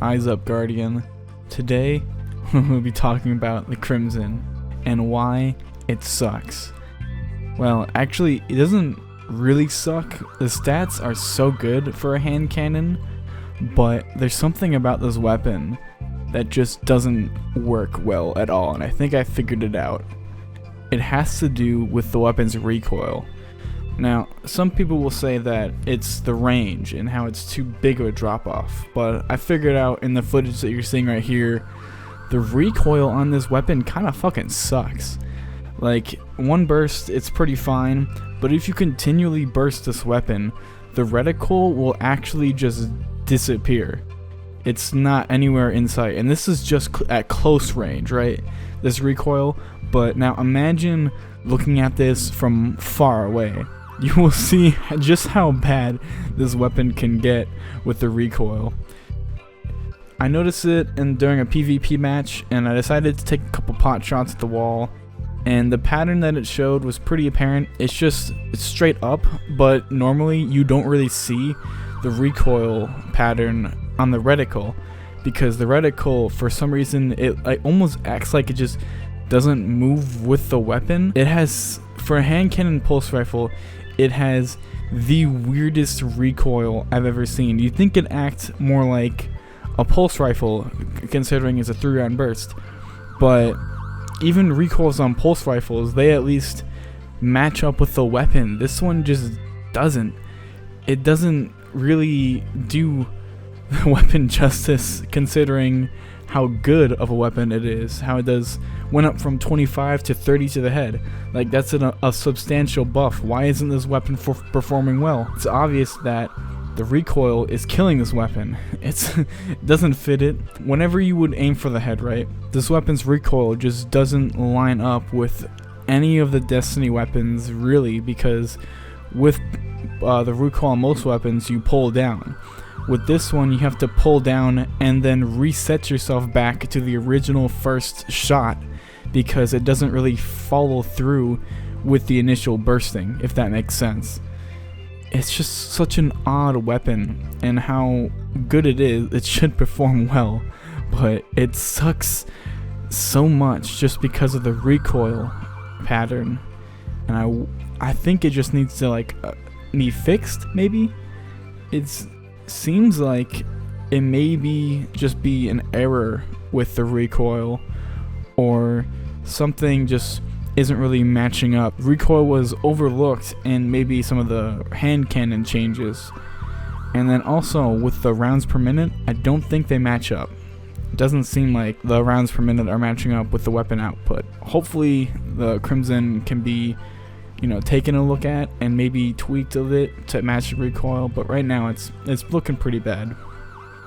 Eyes Up Guardian. Today, we'll be talking about the Crimson and why it sucks. Well, actually, it doesn't really suck. The stats are so good for a hand cannon, but there's something about this weapon that just doesn't work well at all, and I think I figured it out. It has to do with the weapon's recoil. Now, some people will say that it's the range and how it's too big of a drop-off, but I figured out in the footage that you're seeing right here, the recoil on this weapon kinda fucking sucks. Like, one burst, it's pretty fine, but if you continually burst this weapon, the reticle will actually just disappear. It's not anywhere in sight, and this is just at close range, right? This recoil, but now imagine looking at this from far away. You will see just how bad this weapon can get with the recoil. I noticed it during a PvP match, and I decided to take a couple pot shots at the wall, and the pattern that it showed was pretty apparent. It's straight up, but normally you don't really see the recoil pattern on the reticle, because the reticle, for some reason, it almost acts like it just doesn't move with the weapon. It has, for a hand cannon pulse rifle, it has the weirdest recoil I've ever seen. You'd think it acts more like a pulse rifle, considering it's a 3-round burst, but even recoils on pulse rifles, they at least match up with the weapon. This one just doesn't. It doesn't really do the weapon justice, considering how good of a weapon it is. How it went up from 25 to 30 to the head. Like, that's a substantial buff. Why isn't this weapon performing well? It's obvious that the recoil is killing this weapon. It doesn't fit it. Whenever you would aim for the head, right, this weapon's recoil just doesn't line up with any of the Destiny weapons, really, because with the recoil on most weapons, you pull down. With this one, you have to pull down and then reset yourself back to the original first shot, because it doesn't really follow through with the initial bursting, if that makes sense. It's just such an odd weapon, and how good it is, it should perform well, but it sucks so much just because of the recoil pattern, and I think it just needs to be fixed, maybe? Seems like it may just be an error with the recoil, or something just isn't really matching up. Recoil was overlooked in maybe some of the hand cannon changes, and then also with the rounds per minute, I don't think they match up. It doesn't seem like the rounds per minute are matching up with the weapon output. Hopefully the Crimson can be taken a look at and maybe tweaked a bit to match the recoil, but right now it's looking pretty bad.